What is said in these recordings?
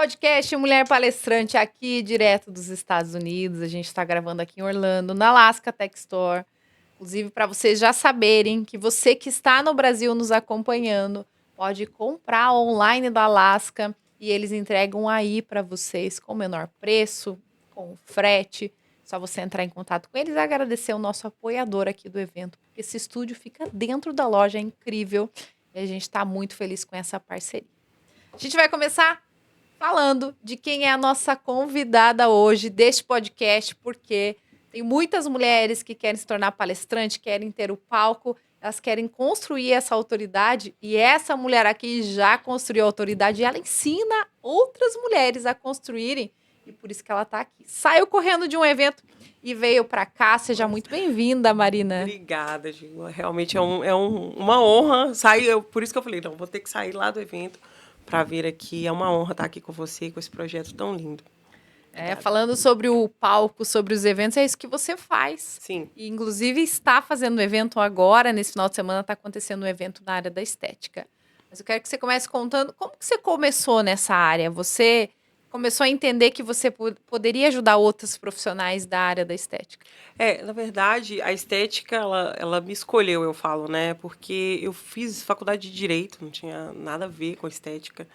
Podcast Mulher Palestrante aqui, direto dos Estados Unidos. A gente está gravando aqui em Orlando, na Alaska Tech Store. Inclusive, para vocês já saberem que você que está no Brasil nos acompanhando pode comprar online da Alaska e eles entregam aí para vocês com o menor preço, com frete. Só você entrar em contato com eles e agradecer o nosso apoiador aqui do evento, porque esse estúdio fica dentro da loja, é incrível. E a gente está muito feliz com essa parceria. A gente vai começar falando de quem é a nossa convidada hoje deste podcast, porque tem muitas mulheres que querem se tornar palestrante, querem ter o palco, elas querem construir essa autoridade, e essa mulher aqui já construiu a autoridade e ela ensina outras mulheres a construírem, e por isso que ela está aqui. Saiu correndo de um evento e veio para cá. Seja muito bem-vinda, Marina. Obrigada, Gil. Realmente uma honra sair. Por isso que eu falei, não, vou ter que sair lá do evento para vir aqui. É uma honra estar aqui com você, com esse projeto tão lindo. Falando sobre o palco, sobre os eventos, é isso que você faz. Sim. E, inclusive, está fazendo um evento agora, nesse final de semana, está acontecendo um evento na área da estética. Mas eu quero que você comece contando como que você começou nessa área. Você começou a entender que você poderia ajudar outros profissionais da área da estética. Na verdade, a estética, ela me escolheu, eu falo, né? Porque eu fiz faculdade de Direito, não tinha nada a ver com a estética.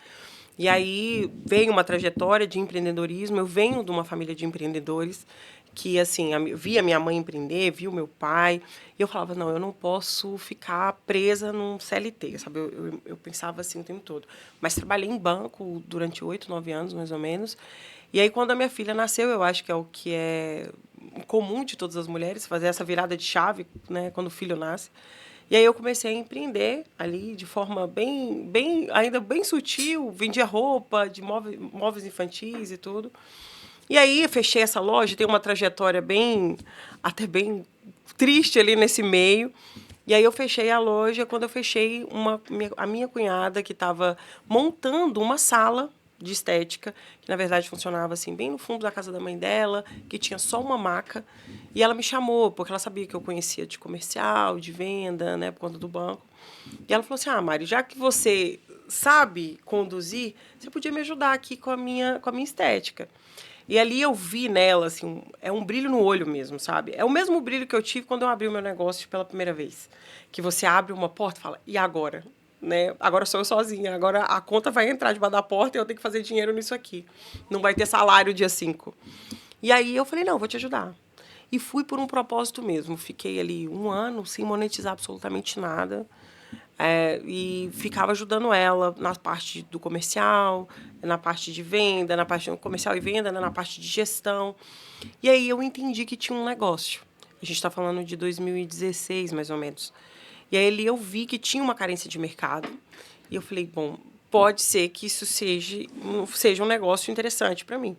E aí veio uma trajetória de empreendedorismo. Eu venho de uma família de empreendedores que, assim, via minha mãe empreender, via o meu pai. E eu falava, não, eu não posso ficar presa num CLT, sabe? Eu pensava assim o tempo todo. Mas trabalhei em banco durante 8, 9 anos, mais ou menos. E aí, quando a minha filha nasceu, eu acho que é o que é comum de todas as mulheres, fazer essa virada de chave, né, quando o filho nasce. E aí eu comecei a empreender ali de forma ainda bem sutil, vendia roupa de móveis infantis e tudo. E aí eu fechei essa loja, tem uma trajetória até bem triste ali nesse meio. E aí eu fechei a loja quando eu fechei a minha cunhada que estava montando uma sala de estética, que na verdade funcionava assim bem no fundo da casa da mãe dela, que tinha só uma maca, e ela me chamou porque ela sabia que eu conhecia de comercial, de venda, né, por conta do banco. E ela falou assim: "Ah, Mari, já que você sabe conduzir, você podia me ajudar aqui com a minha estética". E ali eu vi nela assim, é um brilho no olho mesmo, sabe? É o mesmo brilho que eu tive quando eu abri o meu negócio pela primeira vez, que você abre uma porta e fala: "E agora?" Né? Agora sou eu sozinha, agora a conta vai entrar debaixo da porta e eu tenho que fazer dinheiro nisso aqui. Não vai ter salário dia 5. E aí eu falei, não, vou te ajudar. E fui por um propósito mesmo. Fiquei ali 1 ano sem monetizar absolutamente nada. E ficava ajudando ela na parte do comercial, na parte de venda, na parte do comercial e venda, né, na parte de gestão. E aí eu entendi que tinha um negócio. A gente está falando de 2016, mais ou menos. E aí eu vi que tinha uma carência de mercado. E eu falei, bom, pode ser que isso seja um negócio interessante para mim.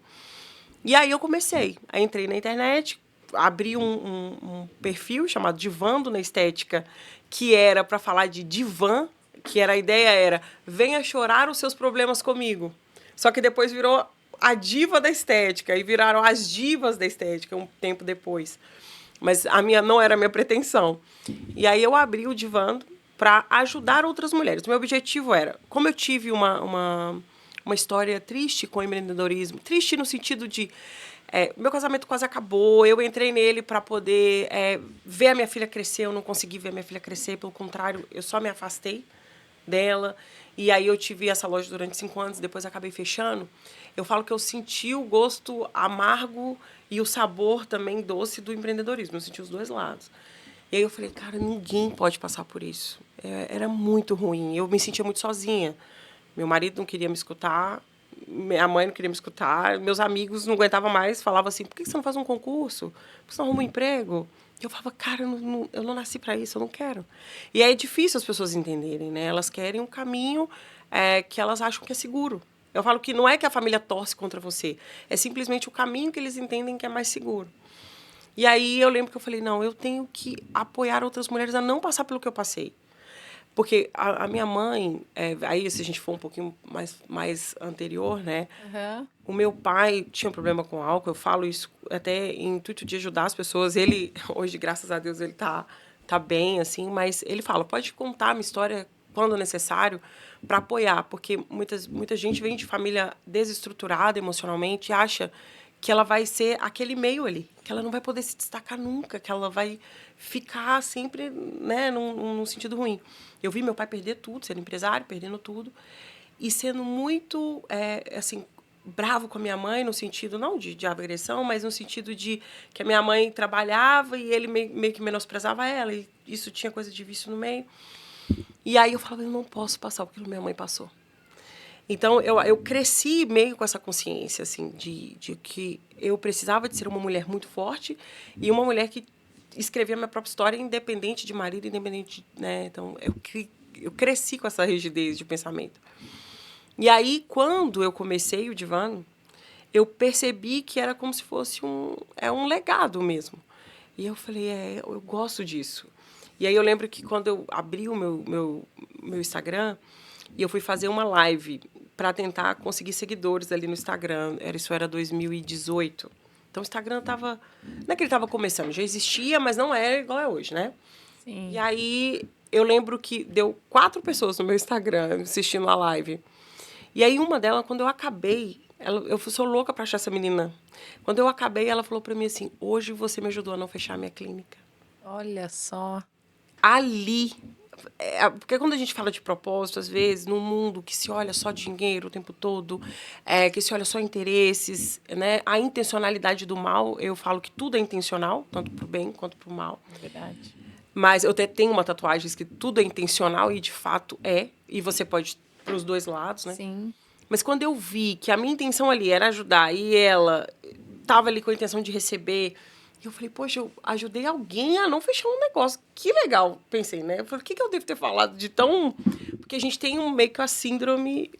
E aí eu comecei. Aí entrei na internet, abri um perfil chamado Divando na Estética, que era para falar de divã, a ideia era, venha chorar os seus problemas comigo. Só que depois virou a diva da estética, e viraram as divas da estética um tempo depois. Mas não era a minha pretensão. E aí eu abri o Divando para ajudar outras mulheres. O meu objetivo era, como eu tive uma história triste com o empreendedorismo, triste no sentido de meu casamento quase acabou, eu entrei nele para poder ver a minha filha crescer, eu não consegui ver a minha filha crescer, pelo contrário, eu só me afastei dela. E aí eu tive essa loja durante 5 anos, depois acabei fechando. Eu falo que eu senti o gosto amargo e o sabor também doce do empreendedorismo. Eu senti os dois lados. E aí eu falei, cara, ninguém pode passar por isso. Era muito ruim. Eu me sentia muito sozinha. Meu marido não queria me escutar, minha mãe não queria me escutar, meus amigos não aguentavam mais, falavam assim, por que você não faz um concurso? Por que você não arruma um emprego? Eu falava, cara, eu não nasci para isso, eu não quero. E aí é difícil as pessoas entenderem, né? Elas querem um caminho que elas acham que é seguro. Eu falo que não é que a família torce contra você, é simplesmente o caminho que eles entendem que é mais seguro. E aí eu lembro que eu falei, não, eu tenho que apoiar outras mulheres a não passar pelo que eu passei. Porque a minha mãe, aí se a gente for um pouquinho mais anterior, né? Uhum. O meu pai tinha um problema com álcool, eu falo isso até em intuito de ajudar as pessoas. Ele, hoje, graças a Deus, ele tá bem, assim, mas ele fala, pode contar a minha história quando necessário, para apoiar, porque muita gente vem de família desestruturada emocionalmente e acha que ela vai ser aquele meio ali, que ela não vai poder se destacar nunca, que ela vai ficar sempre, né, num sentido ruim. Eu vi meu pai perder tudo, sendo empresário, perdendo tudo, e sendo muito, assim, bravo com a minha mãe, no sentido, não de agressão, mas no sentido de que a minha mãe trabalhava e ele meio que menosprezava ela, e isso tinha coisa de vício no meio. E aí eu falava, eu não posso passar o que minha mãe passou. Então, eu cresci meio com essa consciência, assim, de que eu precisava de ser uma mulher muito forte e uma mulher que escrevia a minha própria história, independente de marido, independente, né? Então, eu cresci com essa rigidez de pensamento. E aí, quando eu comecei o Divano, eu percebi que era como se fosse um legado mesmo. E eu falei, eu gosto disso. E aí eu lembro que quando eu abri o meu Instagram, e eu fui fazer uma live para tentar conseguir seguidores ali no Instagram. Isso era 2018. Então o Instagram estava... Não é que ele estava começando, já existia, mas não era igual é hoje, né? Sim. E aí eu lembro que deu 4 pessoas no meu Instagram assistindo a live. E aí uma delas, quando eu acabei, eu sou louca para achar essa menina. Quando eu acabei, ela falou para mim assim, hoje você me ajudou a não fechar a minha clínica. Olha só. Ali, porque quando a gente fala de propósito, às vezes, num mundo que se olha só dinheiro o tempo todo, que se olha só interesses, né? A intencionalidade do mal, eu falo que tudo é intencional, tanto para o bem quanto para o mal. É verdade. Mas eu até tenho uma tatuagem que tudo é intencional e, de fato, e você pode para os dois lados, né? Sim. Mas quando eu vi que a minha intenção ali era ajudar e ela estava ali com a intenção de receber, eu falei, poxa, eu ajudei alguém a não fechar um negócio. Que legal, pensei, né? Eu falei, o que eu devo ter falado de tão... Porque a gente tem meio que a síndrome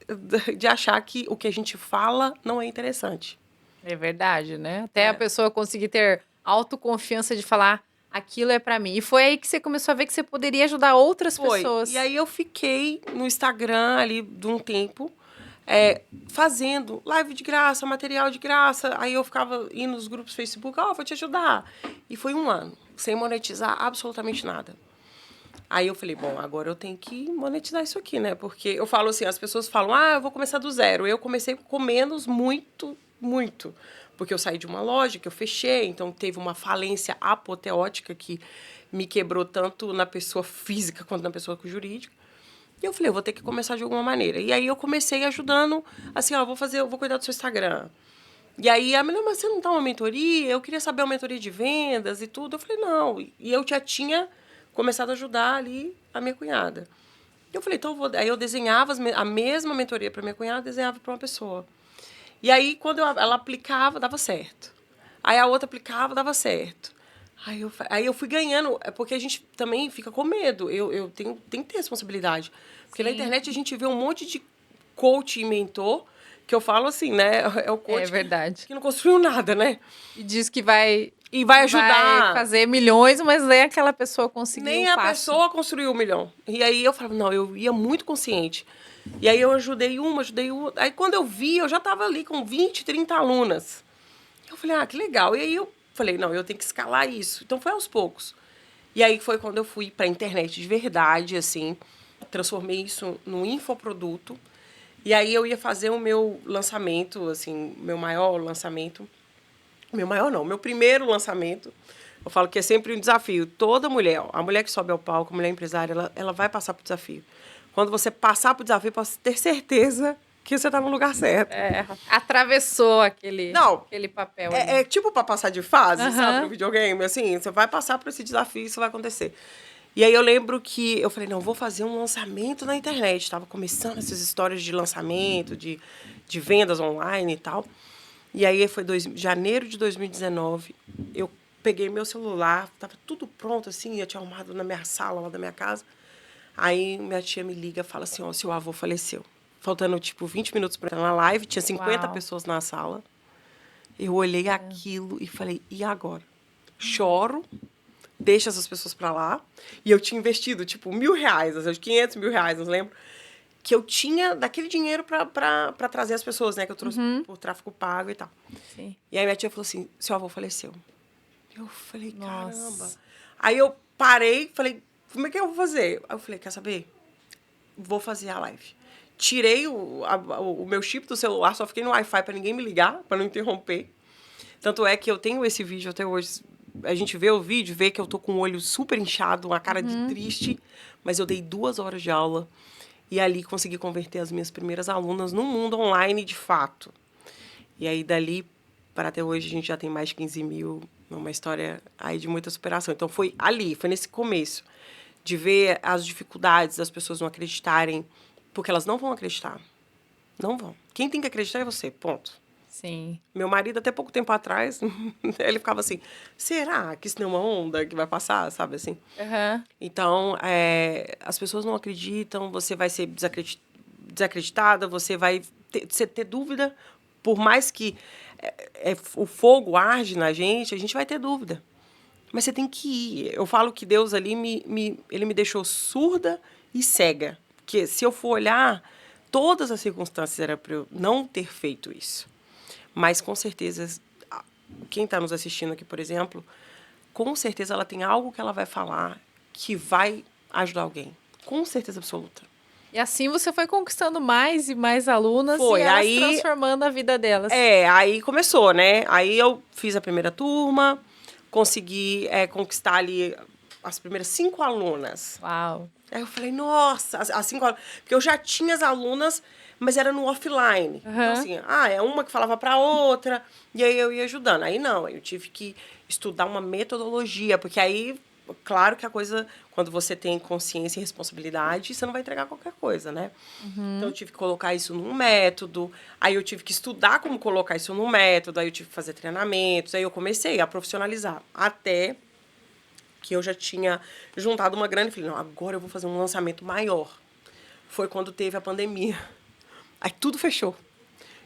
de achar que o que a gente fala não é interessante. É verdade, né? Até a pessoa conseguir ter autoconfiança de falar aquilo é pra mim. E foi aí que você começou a ver que você poderia ajudar outras pessoas. E aí eu fiquei no Instagram ali de um tempo, fazendo live de graça, material de graça. Aí eu ficava indo nos grupos Facebook, vou te ajudar. E foi 1 ano, sem monetizar absolutamente nada. Aí eu falei, bom, agora eu tenho que monetizar isso aqui, né? Porque eu falo assim, as pessoas falam, eu vou começar do zero. Eu comecei com menos, muito, muito. Porque eu saí de uma loja que eu fechei, então teve uma falência apoteótica que me quebrou tanto na pessoa física quanto na pessoa jurídica. E eu falei, eu vou ter que começar de alguma maneira. E aí eu comecei ajudando, assim, eu vou cuidar do seu Instagram. E aí a menina, mas você não dá uma mentoria? Eu queria saber uma mentoria de vendas e tudo. Eu falei, não. E eu já tinha começado a ajudar ali a minha cunhada. Eu falei, então eu vou... Aí eu desenhava a mesma mentoria para minha cunhada, desenhava para uma pessoa. E aí, quando ela aplicava, dava certo. Aí a outra aplicava, dava certo. Aí eu fui ganhando, porque a gente também fica com medo. Eu tenho que ter responsabilidade. Porque na internet a gente vê um monte de coach e mentor, que eu falo assim, né? É o coach verdade. que não construiu nada, né? E diz que vai ajudar. vai fazer milhões, mas nem aquela pessoa conseguiu Nem um a passo. pessoa construiu 1 milhão. E aí eu falava, não, eu ia muito consciente. E aí eu ajudei uma. Aí quando eu vi, eu já estava ali com 20, 30 alunas. Eu falei, que legal. E aí eu falei, não, eu tenho que escalar isso. Então foi aos poucos. E aí foi quando eu fui para a internet de verdade, assim, transformei isso num infoproduto. E aí eu ia fazer o meu lançamento, assim, meu maior lançamento. Meu maior não, meu primeiro lançamento. Eu falo que é sempre um desafio. Toda mulher, a mulher que sobe ao palco, a mulher empresária, ela vai passar por desafio. Quando você passar por desafio, posso ter certeza que você está no lugar certo. Atravessou aquele papel ali. É tipo para passar de fase, sabe, no videogame, assim, você vai passar por esse desafio, isso vai acontecer. E aí eu lembro que eu falei, não, vou fazer um lançamento na internet. Estava começando essas histórias de lançamento, de vendas online e tal. E aí foi janeiro de 2019, eu peguei meu celular, estava tudo pronto, assim, eu tinha arrumado na minha sala, lá da minha casa. Aí minha tia me liga e fala assim, seu avô faleceu. Faltando, 20 minutos para entrar na live, tinha 50 pessoas na sala. Eu olhei aquilo e falei, e agora? Choro, deixo essas pessoas para lá. E eu tinha investido, R$1.000, assim, 500 mil reais, não lembro. Que eu tinha daquele dinheiro para trazer as pessoas, né? Que eu trouxe por tráfico pago e tal. Sim. E aí minha tia falou assim, seu avô faleceu. Eu falei, caramba. Aí eu parei, falei, como é que eu vou fazer? Aí eu falei, quer saber? vou fazer a live. Tirei o meu chip do celular, só fiquei no Wi-Fi para ninguém me ligar, para não interromper. Tanto é que eu tenho esse vídeo até hoje. A gente vê o vídeo, vê que eu tô com o olho super inchado, uma cara de triste, mas eu dei 2 horas de aula e ali consegui converter as minhas primeiras alunas no mundo online de fato. E aí, dali para até hoje, a gente já tem mais de 15 mil, uma história aí de muita superação. Então, foi ali, foi nesse começo, de ver as dificuldades das pessoas não acreditarem, porque elas não vão acreditar. Não vão. Quem tem que acreditar é você, ponto. Sim. Meu marido, até pouco tempo atrás, ele ficava assim, será que isso não é uma onda que vai passar, sabe assim? Aham. Então, as pessoas não acreditam, você vai ser desacreditada, você vai ter dúvida, por mais que o fogo arde na gente, a gente vai ter dúvida. Mas você tem que ir. Eu falo que Deus ali, ele me deixou surda e cega. Porque se eu for olhar, todas as circunstâncias era para eu não ter feito isso. Mas, com certeza, quem está nos assistindo aqui, por exemplo, com certeza ela tem algo que ela vai falar que vai ajudar alguém. Com certeza absoluta. E assim você foi conquistando mais e mais alunas e Foi, elas aí... transformando a vida delas. aí começou, né? Aí eu fiz a primeira turma, consegui conquistar ali as primeiras 5 alunas. Uau. Aí eu falei, nossa, as 5 alunas. Porque eu já tinha as alunas, mas era no offline. Então, assim, é uma que falava para outra, e aí eu ia ajudando. Aí não, eu tive que estudar uma metodologia, porque aí, claro que a coisa, quando você tem consciência e responsabilidade, você não vai entregar qualquer coisa, né? Então, eu tive que colocar isso num método, aí eu tive que estudar como colocar isso num método, aí eu tive que fazer treinamentos, aí eu comecei a profissionalizar. Até que eu já tinha juntado uma grana e falei, não, agora eu vou fazer um lançamento maior. Foi quando teve a pandemia. Aí tudo fechou.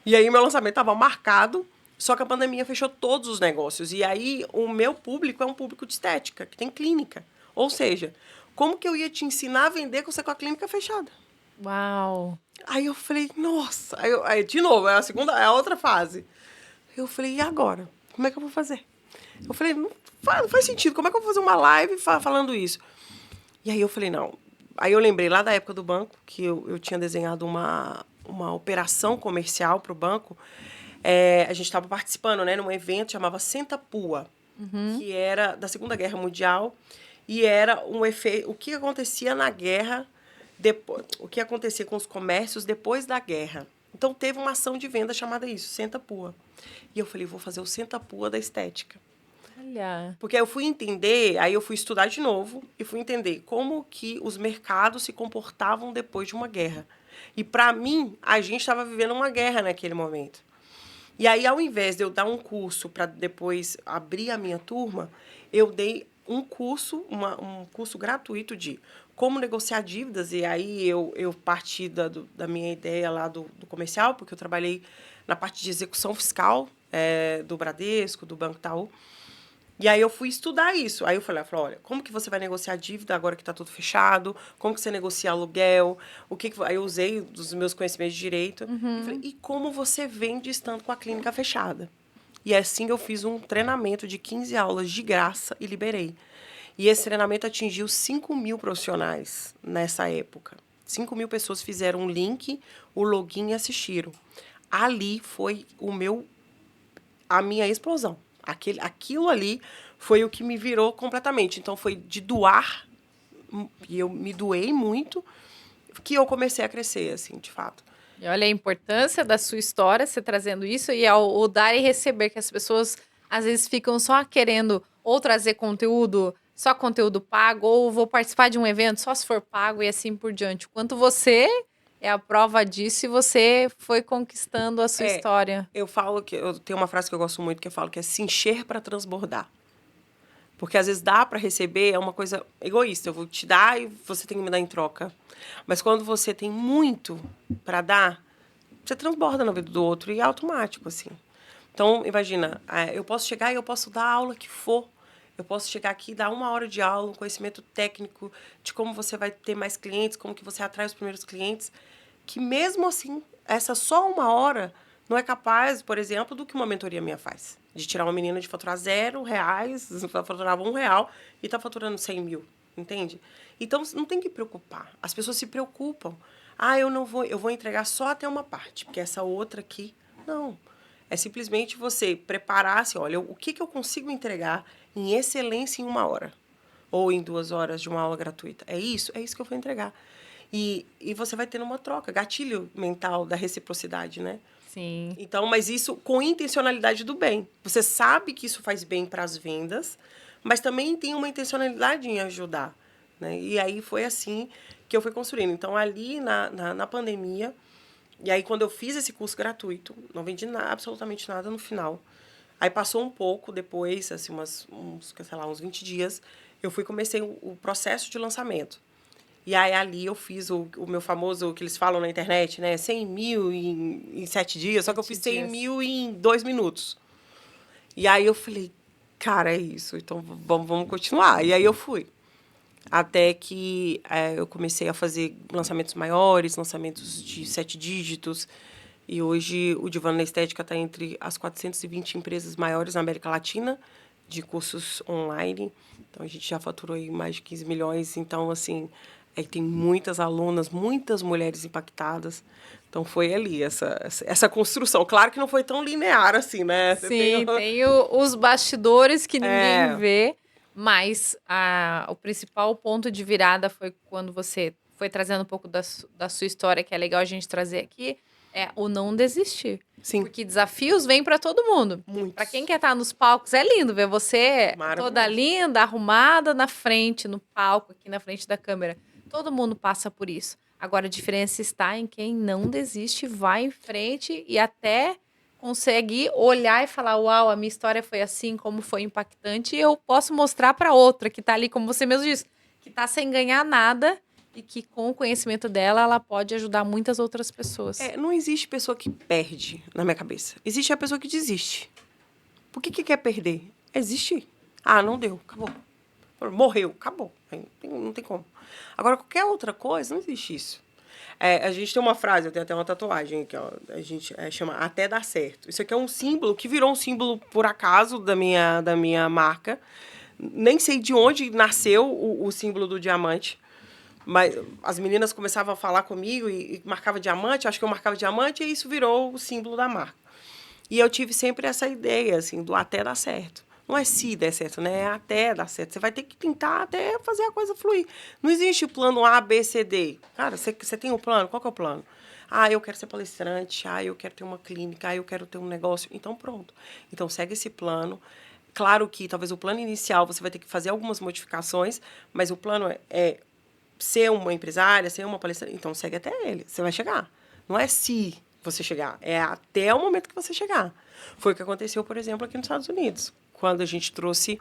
E aí meu lançamento estava marcado, só que a pandemia fechou todos os negócios. E aí o meu público é um público de estética, que tem clínica. Ou seja, como que eu ia te ensinar a vender com você com a clínica fechada? Uau. Aí eu falei, nossa. Aí de novo, é a outra fase. Eu falei, e agora? Como é que eu vou fazer? Eu falei, não faz sentido. Como é que eu vou fazer uma live falando isso? E aí eu falei, não. Aí eu lembrei lá da época do banco, que eu tinha desenhado uma operação comercial para o banco. A gente estava participando, né, num evento chamava Senta Pua, que era da Segunda Guerra Mundial. E era um efeito... O que acontecia na guerra, depois, o que acontecia com os comércios depois da guerra. Então, teve uma ação de venda chamada isso, Senta Pua. E eu falei, vou fazer o Senta Pua da estética. Olha. Porque eu fui entender, aí eu fui estudar de novo e fui entender como que os mercados se comportavam depois de uma guerra. E para mim, a gente estava vivendo uma guerra naquele momento. E aí, ao invés de eu dar um curso para depois abrir a minha turma, eu dei um curso, um curso gratuito de como negociar dívidas. E aí eu parti da minha ideia lá do comercial, porque eu trabalhei na parte de execução fiscal do Bradesco, do Banco Itaú. E aí eu fui estudar isso. Aí eu falei, olha, como que você vai negociar dívida agora que está tudo fechado? Como que você negocia aluguel? Aí eu usei dos meus conhecimentos de direito. E falei, e como você vende estando com a clínica fechada? E assim eu fiz um treinamento de 15 aulas de graça e liberei. E esse treinamento atingiu 5 mil profissionais nessa época. 5 mil pessoas fizeram um link, o login e assistiram. Ali foi a minha explosão. Aquilo ali foi o que me virou completamente. Então, foi de doar, e eu me doei muito, que eu comecei a crescer, assim, de fato. E olha a importância da sua história, você trazendo isso, e ao dar e receber, que as pessoas às vezes ficam só querendo ou trazer conteúdo, só conteúdo pago, ou vou participar de um evento só se for pago e assim por diante. O quanto você é a prova disso e você foi conquistando a sua história. Eu falo que eu tenho uma frase que eu gosto muito que eu falo que é se encher para transbordar. Porque às vezes dá para receber é uma coisa egoísta. Eu vou te dar e você tem que me dar em troca. Mas quando você tem muito para dar, você transborda na vida do outro e é automático, assim. Então, imagina, eu posso chegar e eu posso dar a aula que for. Eu posso chegar aqui e dar 1 hora de aula, um conhecimento técnico de como você vai ter mais clientes, como que você atrai os primeiros clientes, que mesmo assim, essa só 1 hora não é capaz, por exemplo, do que uma mentoria minha faz. De tirar uma menina de faturar R$0, ela faturava R$1 e está faturando 100 mil, entende? Então, não tem que preocupar. As pessoas se preocupam. Ah, eu vou entregar só até uma parte, porque essa outra aqui... Não. É simplesmente você preparar-se, olha, o que eu consigo entregar em excelência em 1 hora? Ou em 2 horas de uma aula gratuita? É isso que eu vou entregar. E você vai tendo uma troca, gatilho mental da reciprocidade, né? Sim. Então, mas isso com intencionalidade do bem. Você sabe que isso faz bem para as vendas, mas também tem uma intencionalidade em ajudar, né? E aí foi assim que eu fui construindo. Então, ali na pandemia, e aí quando eu fiz esse curso gratuito, não vendi absolutamente nada no final. Aí passou um pouco depois, assim, uns 20 dias, comecei o processo de lançamento. E aí, ali, eu fiz o meu famoso, que eles falam na internet, né? 100 mil em 7 dias, só que eu fiz 100 mil em 2 minutos. E aí, eu falei, cara, é isso, então vamos continuar. E aí, eu fui. Até que eu comecei a fazer lançamentos maiores, lançamentos de 7 dígitos. E hoje, o Divã Estética está entre as 420 empresas maiores na América Latina de cursos online. Então, a gente já faturou aí mais de 15 milhões. Então, assim... tem muitas alunas, muitas mulheres impactadas. Então, foi ali, essa construção. Claro que não foi tão linear assim, né? Sim, tem os bastidores que ninguém vê, mas o principal ponto de virada foi quando você foi trazendo um pouco da sua história, que é legal a gente trazer aqui, é o não desistir. Sim. Porque desafios vêm para todo mundo. Para quem quer estar nos palcos, é lindo ver você toda linda, arrumada na frente, no palco, aqui na frente da câmera. Todo mundo passa por isso. Agora, a diferença está em quem não desiste, vai em frente e até consegue olhar e falar, uau, a minha história foi assim, como foi impactante, e eu posso mostrar para outra que está ali, como você mesmo disse, que está sem ganhar nada e que com o conhecimento dela, ela pode ajudar muitas outras pessoas. Não existe pessoa que perde, na minha cabeça. Existe a pessoa que desiste. Por que quer perder? Desistir. Ah, não deu, acabou. Morreu, acabou. Não tem como. Agora, qualquer outra coisa, não existe isso. A gente tem uma frase, eu tenho até uma tatuagem que a gente chama Até Dar Certo. Isso aqui é um símbolo que virou um símbolo, por acaso, da minha marca. Nem sei de onde nasceu o símbolo do diamante. Mas as meninas começavam a falar comigo e marcava diamante, acho que eu marcava diamante, e isso virou o símbolo da marca. E eu tive sempre essa ideia, assim, do até dar certo. Não é se der certo, né? É até dar certo. Você vai ter que tentar até fazer a coisa fluir. Não existe plano A, B, C, D. Cara, você tem um plano? Qual que é o plano? Ah, eu quero ser palestrante. Ah, eu quero ter uma clínica. Ah, eu quero ter um negócio. Então, pronto. Então, segue esse plano. Claro que talvez o plano inicial você vai ter que fazer algumas modificações, mas o plano é ser uma empresária, ser uma palestrante. Então, segue até ele. Você vai chegar. Não é se você chegar. É até o momento que você chegar. Foi o que aconteceu, por exemplo, aqui nos Estados Unidos. Quando a gente trouxe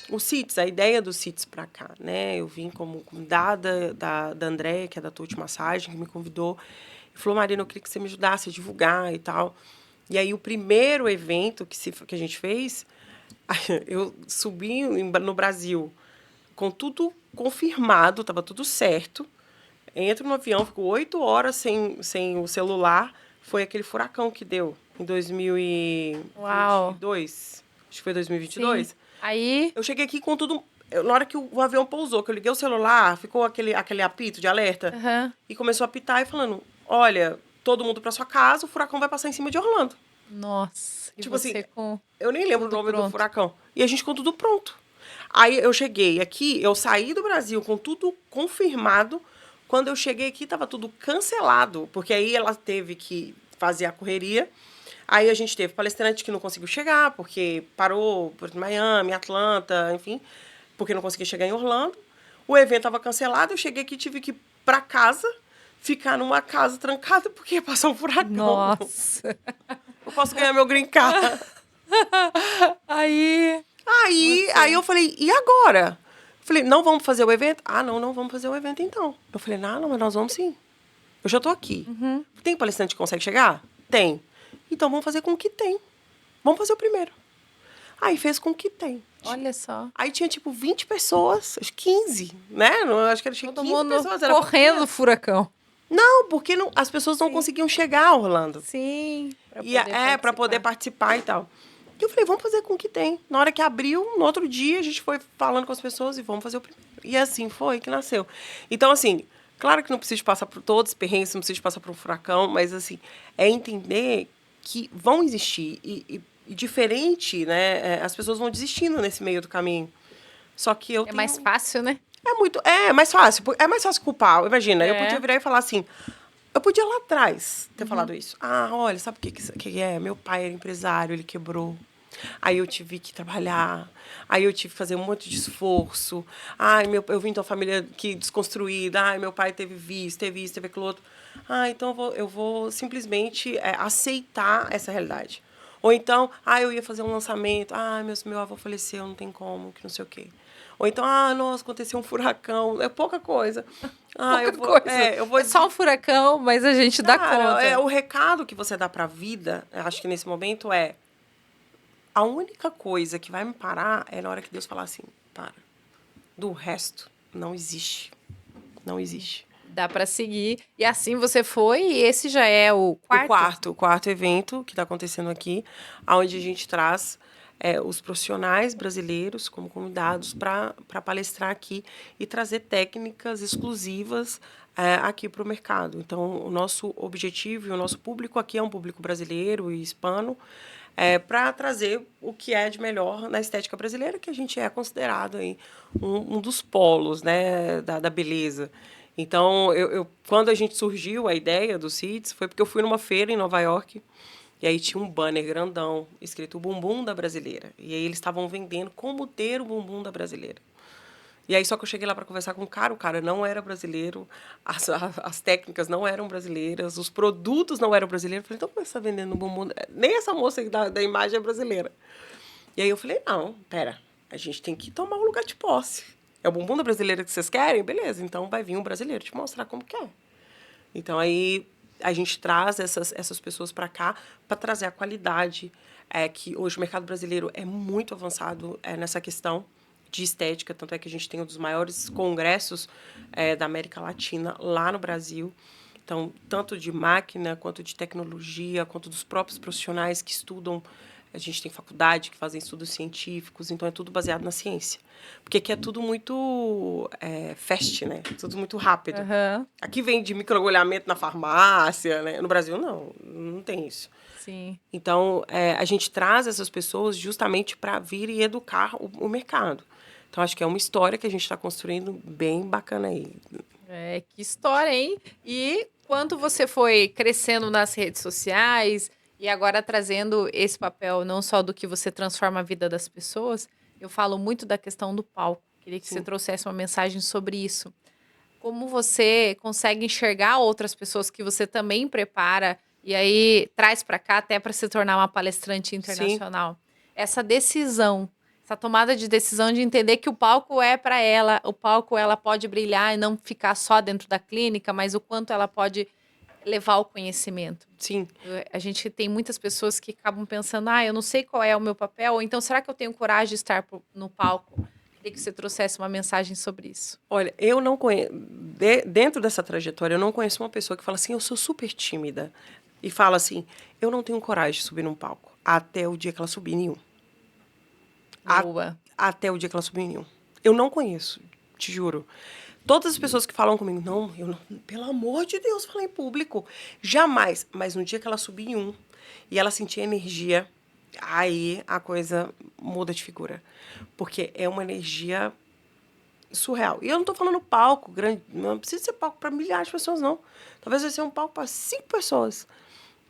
o CITES, a ideia do CITES para cá, né? Eu vim como convidada da Andréia, que é da Touch Massagem, que me convidou. E falou, Marina, eu queria que você me ajudasse a divulgar e tal. E aí, o primeiro evento que a gente fez, eu subi no Brasil com tudo confirmado, estava tudo certo. Entro no avião, fico 8 horas sem o celular. Foi aquele furacão que deu em 2022. Uau. Acho que foi 2022. Sim. Aí... Eu cheguei aqui com tudo... Na hora que o avião pousou, que eu liguei o celular, ficou aquele apito de alerta. Uhum. E começou a apitar e falando, olha, todo mundo para sua casa, o furacão vai passar em cima de Orlando. Nossa. Tipo assim, eu nem lembro o nome do furacão. E a gente com tudo pronto. Aí eu cheguei aqui, eu saí do Brasil com tudo confirmado. Quando eu cheguei aqui, estava tudo cancelado. Porque aí ela teve que fazer a correria. Aí a gente teve palestrante que não conseguiu chegar, porque parou por Miami, Atlanta, enfim, porque não conseguia chegar em Orlando. O evento estava cancelado, eu cheguei aqui, tive que ir para casa, ficar numa casa trancada, porque ia passar um furacão. Nossa! Eu posso ganhar meu green card. Aí eu falei, e agora? Eu falei, não vamos fazer o evento? Ah, não vamos fazer o evento então. Eu falei, não, mas nós vamos sim. Eu já estou aqui. Uhum. Tem palestrante que consegue chegar? Tem. Então, vamos fazer com o que tem. Vamos fazer o primeiro. Aí, fez com o que tem. Olha só. Aí, tinha, 20 pessoas. Acho 15, né? Não, acho que tinha todo 15 mundo pessoas. Era correndo no furacão. Não, porque as pessoas não conseguiam chegar a Orlando. Sim. Para poder participar e tal. E eu falei, vamos fazer com o que tem. Na hora que abriu, no outro dia, a gente foi falando com as pessoas e vamos fazer o primeiro. E assim foi que nasceu. Então, assim, claro que não precisa passar por todos os perrengues, não precisa passar por um furacão, mas, assim, é entender que vão existir. E diferente, né? As pessoas vão desistindo nesse meio do caminho. Só que eu É mais tenho... fácil, né? É mais fácil. É mais fácil culpar. Imagina, eu podia É. virar e falar assim... Eu podia lá atrás ter falado isso. Ah, olha, sabe o que é? Meu pai era empresário, ele quebrou. Aí eu tive que trabalhar. Aí eu tive que fazer um monte de esforço. Ai, eu vim de uma família que desconstruída. Ai, meu pai teve isso, teve aquilo outro. Ah, então eu vou simplesmente aceitar essa realidade. Ou então, eu ia fazer um lançamento. Ah, meu avô faleceu, não tem como, que não sei o quê. Ou então, nossa, aconteceu um furacão. É pouca coisa. Pouca coisa. Eu vou É só um furacão, mas a gente dá Cara, conta. o recado que você dá pra vida, eu acho que nesse momento a única coisa que vai me parar é na hora que Deus falar assim, para. Do resto, não existe. Não existe. Dá para seguir. E assim você foi, e esse já é o quarto? O quarto evento que está acontecendo aqui, onde a gente traz os profissionais brasileiros como convidados para palestrar aqui e trazer técnicas exclusivas aqui para o mercado. Então, o nosso objetivo e o nosso público aqui é um público brasileiro e hispano, para trazer o que é de melhor na estética brasileira, que a gente é considerado aí um dos polos, né, da beleza. Então, quando a gente surgiu a ideia do CITES, foi porque eu fui numa feira em Nova York, e aí tinha um banner grandão, escrito o bumbum da brasileira. E aí eles estavam vendendo como ter o bumbum da brasileira. E aí só que eu cheguei lá para conversar com o cara não era brasileiro, as técnicas não eram brasileiras, os produtos não eram brasileiros. Eu falei, então como você está vendendo bumbum? Nem essa moça da imagem é brasileira. E aí eu falei, não, pera, a gente tem que tomar um lugar de posse. É o bumbum da brasileira que vocês querem? Beleza, então vai vir um brasileiro te mostrar como que é. Então aí a gente traz essas pessoas para cá para trazer a qualidade, que hoje o mercado brasileiro é muito avançado nessa questão de estética, tanto é que a gente tem um dos maiores congressos da América Latina lá no Brasil. Então, tanto de máquina, quanto de tecnologia, quanto dos próprios profissionais que estudam. A gente tem faculdade que fazem estudos científicos, então é tudo baseado na ciência. Porque aqui é tudo muito fast, né? Tudo muito rápido. Aham. Aqui vende microagulhamento na farmácia, né? No Brasil, não tem isso. Sim. Então, a gente traz essas pessoas justamente para vir e educar o mercado. Então, acho que é uma história que a gente está construindo bem bacana aí. Que história, hein? E quanto você foi crescendo nas redes sociais e agora trazendo esse papel não só do que você transforma a vida das pessoas, eu falo muito da questão do palco. Queria que você Sim. trouxesse uma mensagem sobre isso. Como você consegue enxergar outras pessoas que você também prepara e aí traz para cá até para se tornar uma palestrante Sim. internacional? Essa decisão, essa tomada de decisão de entender que o palco é para ela, o palco ela pode brilhar e não ficar só dentro da clínica, mas o quanto ela pode levar o conhecimento. Sim. A gente tem muitas pessoas que acabam pensando, eu não sei qual é o meu papel, ou então será que eu tenho coragem de estar no palco? Queria que você trouxesse uma mensagem sobre isso. Olha, eu não conheço. Dentro dessa trajetória, eu não conheço uma pessoa que fala assim, eu sou super tímida. E fala assim, eu não tenho coragem de subir num palco. Até o dia que ela subir nenhum. Boa. Até o dia que ela subir nenhum. Eu não conheço, te juro. Todas as pessoas que falam comigo, eu não, pelo amor de Deus, falar em público. Jamais. Mas no dia que ela subir em um e ela sentir energia, aí a coisa muda de figura. Porque é uma energia surreal. E eu não estou falando palco grande, não precisa ser palco para milhares de pessoas, não. Talvez vai ser um palco para 5 pessoas.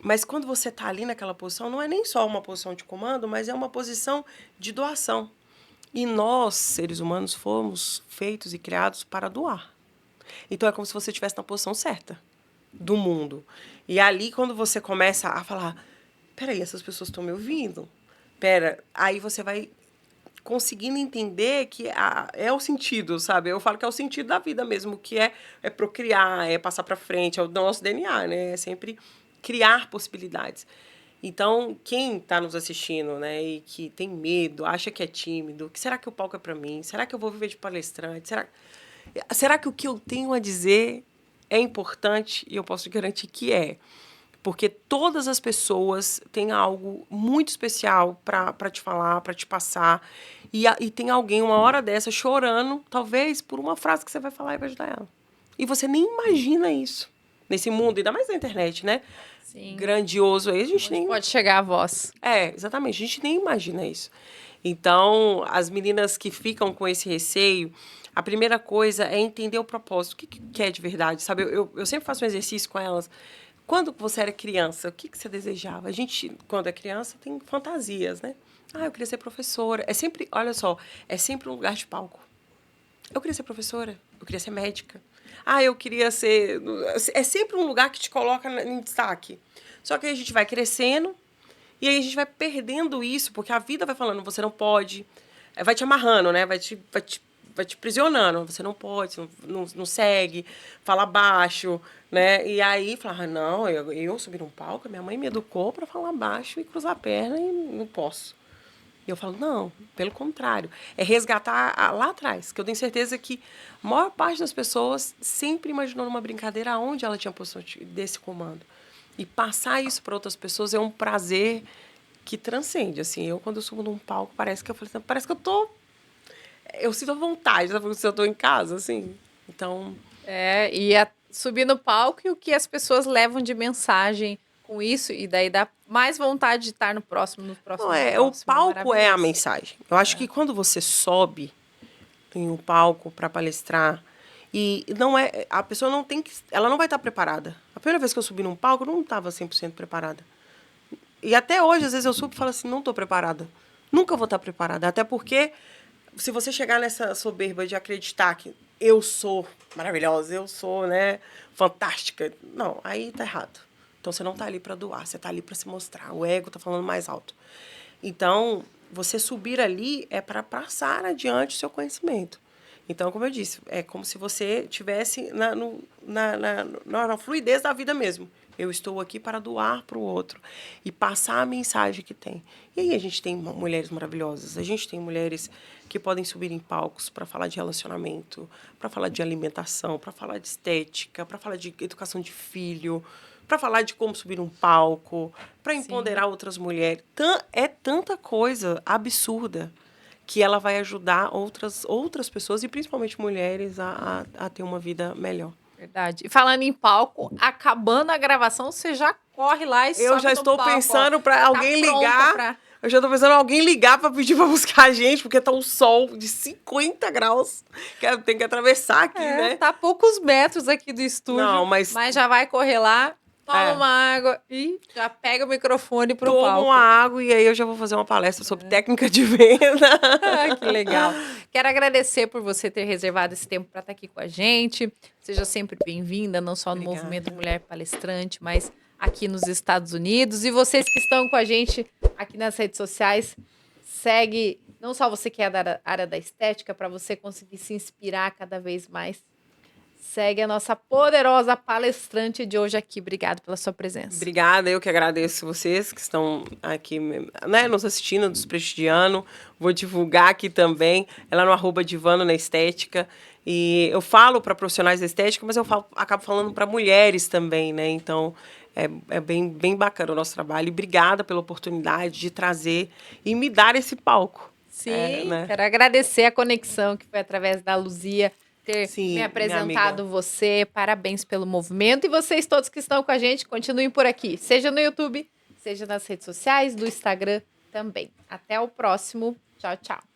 Mas quando você está ali naquela posição, não é nem só uma posição de comando, mas é uma posição de doação. E nós, seres humanos, fomos feitos e criados para doar. Então, é como se você estivesse na posição certa do mundo. E ali, quando você começa a falar, peraí, essas pessoas estão me ouvindo? Aí você vai conseguindo entender que é o sentido, sabe? Eu falo que é o sentido da vida mesmo, que é procriar, é passar para frente, é o nosso DNA, né? É sempre criar possibilidades. Então, quem está nos assistindo, né, e que tem medo, acha que é tímido, que será que o palco é para mim? Será que eu vou viver de palestrante? Será que o que eu tenho a dizer é importante? E eu posso te garantir que é. Porque todas as pessoas têm algo muito especial para te falar, para te passar. E tem alguém, uma hora dessa, chorando, talvez, por uma frase que você vai falar e vai ajudar ela. E você nem imagina isso nesse mundo, ainda mais na internet, né? Sim. Grandioso aí, a gente Onde nem... pode chegar a voz. Exatamente, a gente nem imagina isso. Então, as meninas que ficam com esse receio, a primeira coisa é entender o propósito. O que é de verdade, sabe? Eu sempre faço um exercício com elas. Quando você era criança, o que você desejava? A gente, quando é criança, tem fantasias, né? Eu queria ser professora. É sempre, olha só, é sempre um lugar de palco. Eu queria ser professora, eu queria ser médica. Eu queria ser... É sempre um lugar que te coloca em destaque. Só que aí a gente vai crescendo e aí a gente vai perdendo isso, porque a vida vai falando, você não pode, vai te amarrando, né? Vai te prisionando, você não pode, não segue, fala baixo, né? E aí fala, não, eu subi num palco, minha mãe me educou para falar baixo e cruzar a perna e não posso. E eu falo, não, pelo contrário. É resgatar lá atrás, que eu tenho certeza que a maior parte das pessoas sempre imaginou numa brincadeira onde ela tinha posição desse comando. E passar isso para outras pessoas é um prazer que transcende. Assim, quando eu subo num palco, parece que eu sinto vontade, sabe? Se eu estou em casa, assim. Então... subir no palco e o que as pessoas levam de mensagem com isso, e daí dá mais vontade de estar no próximo. O palco é a mensagem. Eu acho que quando você sobe em um palco para palestrar, e não é... A pessoa não tem que... Ela não vai estar preparada. A primeira vez que eu subi num palco, eu não estava 100% preparada. E até hoje, às vezes, eu subo e falo assim, não estou preparada. Nunca vou estar preparada. Até porque, se você chegar nessa soberba de acreditar que eu sou maravilhosa, eu sou, né, fantástica, não, aí tá errado. Então, você não está ali para doar, você está ali para se mostrar. O ego está falando mais alto. Então, você subir ali é para passar adiante o seu conhecimento. Então, como eu disse, é como se você tivesse na fluidez da vida mesmo. Eu estou aqui para doar para o outro e passar a mensagem que tem. E aí a gente tem mulheres maravilhosas, a gente tem mulheres que podem subir em palcos para falar de relacionamento, para falar de alimentação, para falar de estética, para falar de educação de filho, para falar de como subir um palco, para empoderar outras mulheres. É tanta coisa absurda que ela vai ajudar outras pessoas, e principalmente mulheres, a ter uma vida melhor. Verdade. E falando em palco, acabando a gravação, você já corre lá e sobe no palco. Eu já estou pensando para alguém ligar. Eu já estou pensando em alguém ligar para pedir para buscar a gente, porque tá um sol de 50 graus. Que tem que atravessar aqui, né? Tá a poucos metros aqui do estúdio. Não, mas já vai correr lá, toma uma água e já pega o microfone pro palco. Toma uma água e aí eu já vou fazer uma palestra sobre técnica de venda. Que legal. Quero agradecer por você ter reservado esse tempo para estar aqui com a gente. Seja sempre bem-vinda, não só no Movimento Mulher Palestrante, mas aqui nos Estados Unidos. E vocês que estão com a gente aqui nas redes sociais, segue não só você que é da área da estética, para você conseguir se inspirar cada vez mais. Segue a nossa poderosa palestrante de hoje aqui. Obrigada pela sua presença. Obrigada, eu que agradeço vocês que estão aqui, né, nos assistindo, nos prestigiando. Vou divulgar aqui também, ela no @divano na estética. E eu falo para profissionais da estética, mas acabo falando para mulheres também, né? Então, é bem bacana o nosso trabalho. E obrigada pela oportunidade de trazer e me dar esse palco. Sim, né? Quero agradecer a conexão que foi através da Luzia ter me apresentado você. Parabéns pelo movimento. E vocês todos que estão com a gente, continuem por aqui. Seja no YouTube, seja nas redes sociais, do Instagram também. Até o próximo. Tchau, tchau.